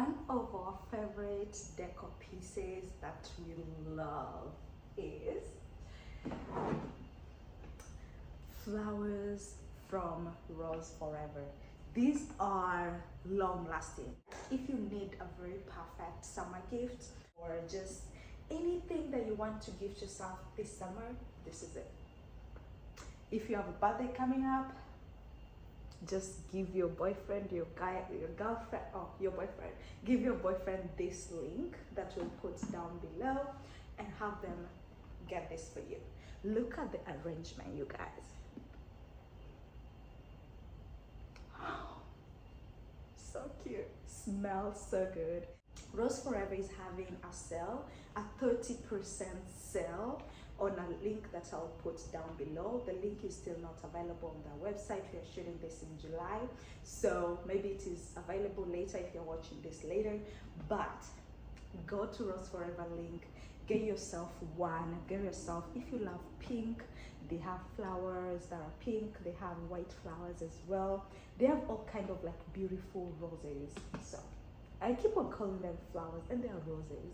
One of our favorite decor pieces that we love is flowers from Rose Forever. These are long lasting. If you need a very perfect summer gift or just anything that you want to gift yourself this summer, this is it. If you have a birthday coming up, just give your boyfriend, your girlfriend, or your boyfriend, give your boyfriend this link that we'll put down below and have them get this for you. Look at the arrangement, you guys. So cute, smells so good. Rose Forever is having a sale, a 30% sale on a link that I'll put down below. The link is still not available on their website. We are shooting this in July, so maybe it is available later if you're watching this later. But go to Rose Forever link, get yourself one. Get yourself, if you love pink, they have flowers that are pink, they have white flowers as well. They have all kind of like beautiful roses. So I keep on calling them flowers and they are roses.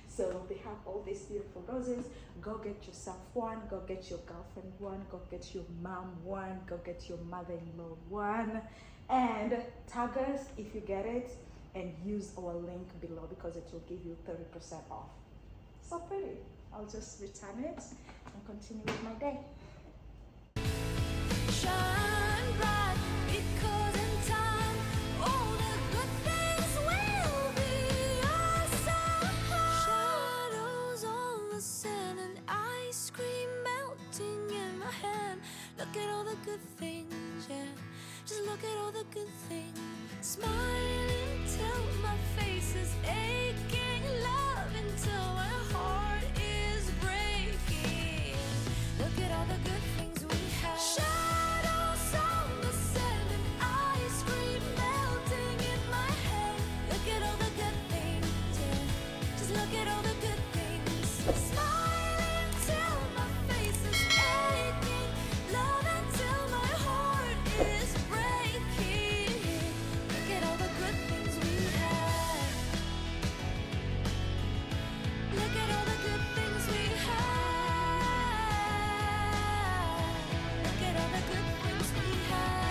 So they have all these beautiful roses. Go get yourself one, go get your girlfriend one, go get your mom one, go get your mother-in-law one, and tag us if you get it and use our link below because it will give you 30% off. So pretty. I'll just return it and continue with my day. Shine bright because in time all the good things will be ourselves. Shadows on the sand and ice cream melting in my hand. Look at all the good things, yeah. Just look at all the good things. Smiling till my face is aching. Love until my heart is breaking. Look at all the good things we have. Shadows on the sand and ice cream melting in my head. Look at all the good things, yeah. Just look at all the good things. Smiling till my face is aching. Love until my heart is breaking. Look at all the good things we have. Look at all the good things we have. Look at all the good things we have.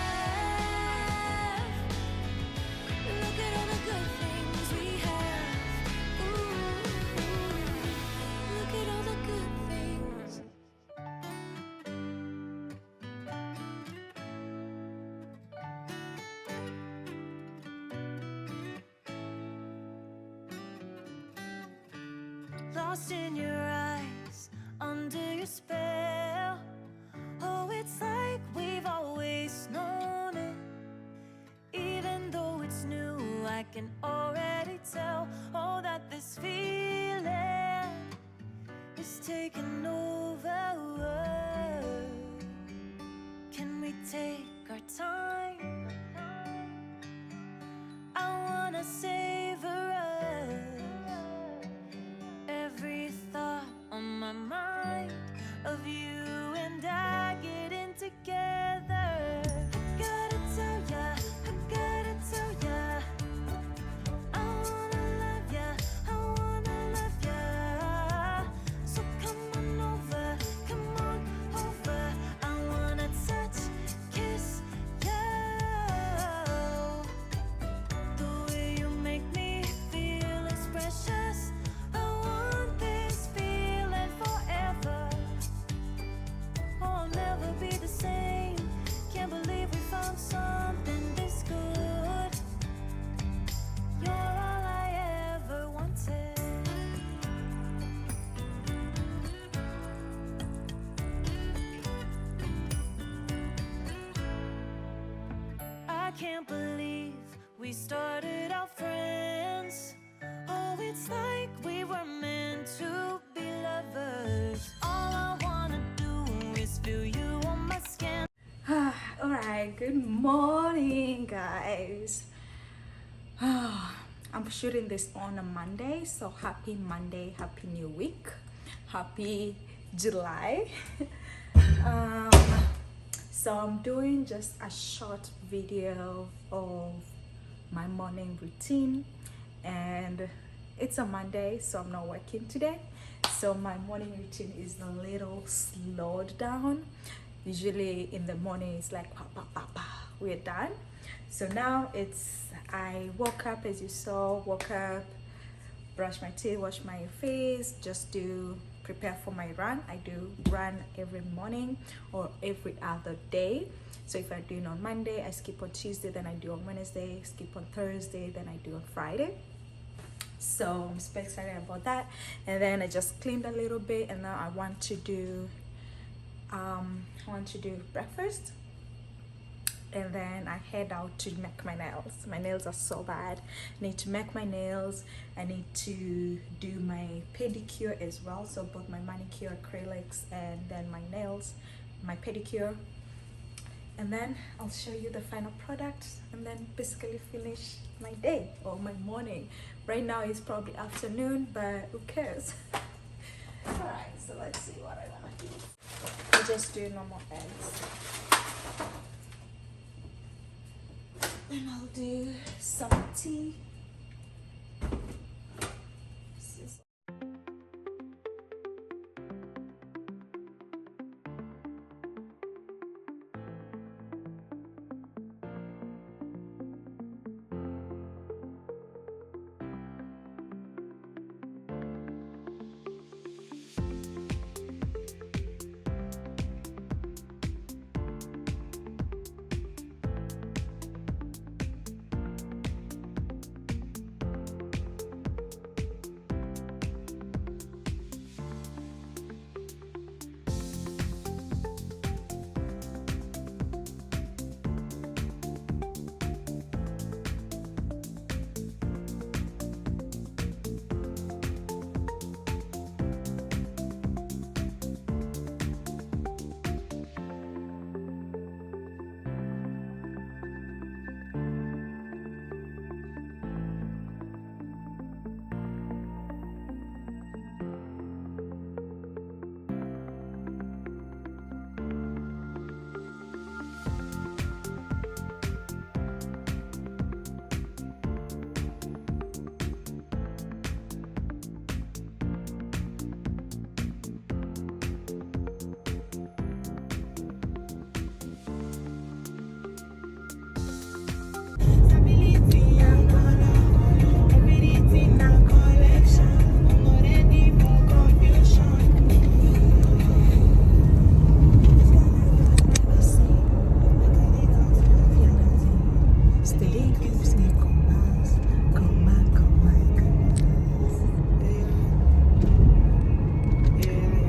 Look at all the good things we have. Ooh, look at all the good things. Lost in your eyes, under your spell. Oh, it's like we've always known it. Even though it's new, I can already tell. Oh, that this feeling is taking over. Can we take our time? I wanna savor us. Every thought on my mind of you and I getting together. I gotta tell ya, I gotta tell ya, I wanna love ya, I wanna love ya. So come on over, I wanna touch, kiss ya. The way you make me feel is precious. I want this feeling forever. Oh, I'll never be the same. Can't believe we found something this good. You're all I ever wanted. I can't believe we started out friends. Oh, it's like we were meant to be lovers. All I wanna do is feel you on my skin. All right, good morning, guys. I'm shooting this on a Monday, so happy Monday, happy new week, happy July. um, so I'm doing just a short video of my morning routine and it's a Monday, so I'm not working today. So my morning routine is a little slowed down. Usually in the morning it's like pa, pa, pa, pa, we're done. So now I woke up, as you saw, brush my teeth, wash my face, just prepare for my run. I do run every morning or every other day. So if I'm doing on Monday, I skip on Tuesday, then I do on Wednesday, skip on Thursday, then I do on Friday. So I'm super excited about that. And then I just cleaned a little bit, and now I want to do breakfast, and then I head out to make my nails. My nails are so bad. I need to make my nails. I need to do my pedicure as well, so both my manicure, acrylics, and then my nails, my pedicure. And then I'll show you the final product, and then basically finish my day or my morning. Right now it's probably afternoon, but who cares? Alright, so let's see what I want to do. I'll just do normal eggs. And I'll do some tea.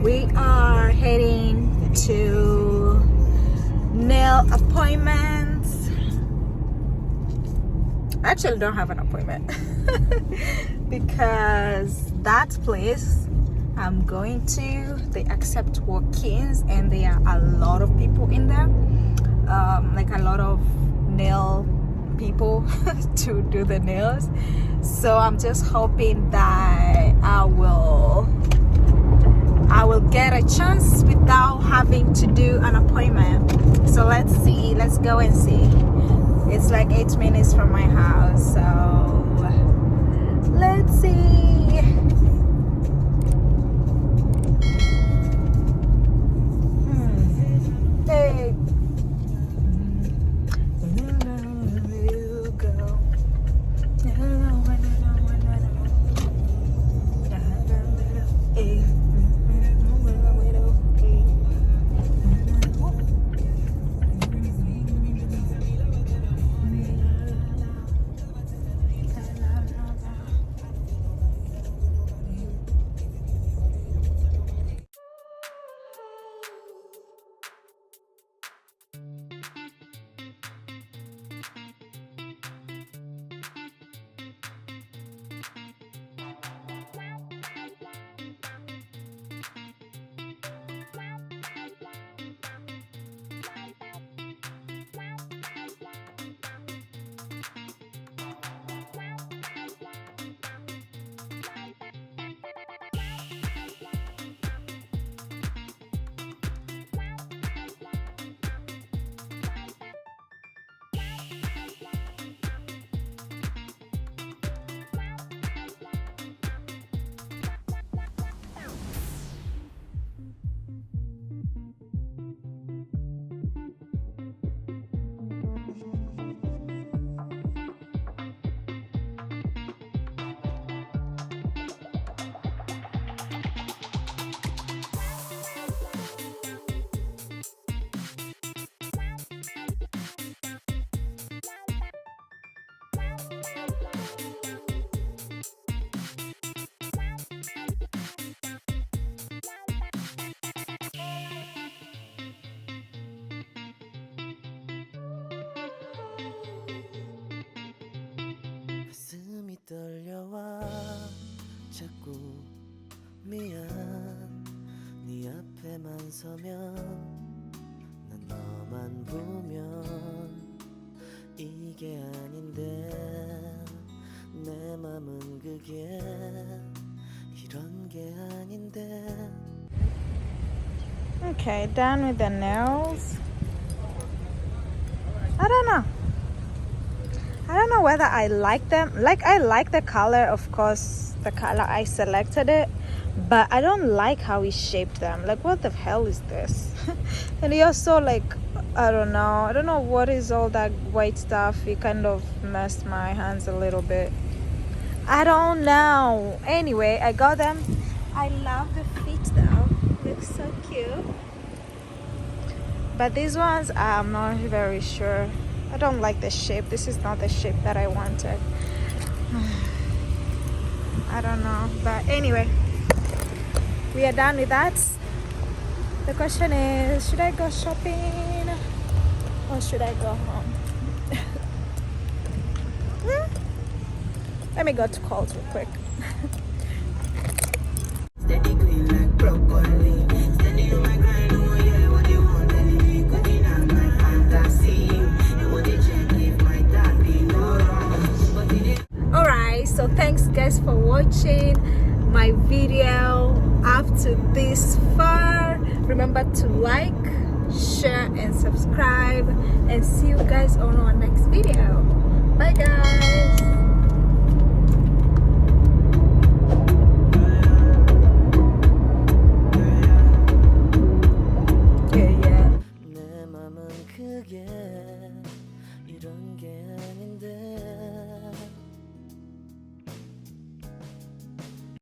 We are heading to nail appointments. I actually don't have an appointment because that place I'm going to, they accept walk-ins, and there are a lot of people in there, like a lot of nail people to do the nails. So I'm just hoping that I will get a chance without having to do an appointment. So let's see, let's go and see. It's like 8 minutes from my house, so let's see. Hey. 게 아닌데 내 맘은 그게 이런 게 아닌데. Okay, done with the nails. I don't know. I don't know whether I like them. Like, I like the color, of course, the color I selected it, but I don't like how he shaped them. Like, what the hell is this? And he also, like, I don't know what is all that white stuff. It kind of messed my hands a little bit. I don't know. Anyway, I got them. I love the feet though. Looks so cute. But these ones, I'm not very sure. I don't like the shape. This is not the shape that I wanted. I don't know. But anyway, we are done with that. The question is, should I go shopping or should I go home? Let me go to Coles real quick. Steady green like broccoli. Steady on my grind, oh yeah, what you want, baby? Cooking out my fantasy. And what they check if my dad be no wrong. But it is. Alright, so thanks guys for watching my video up to this far. Remember to like, share and subscribe, and see you guys on our next video. Bye guys.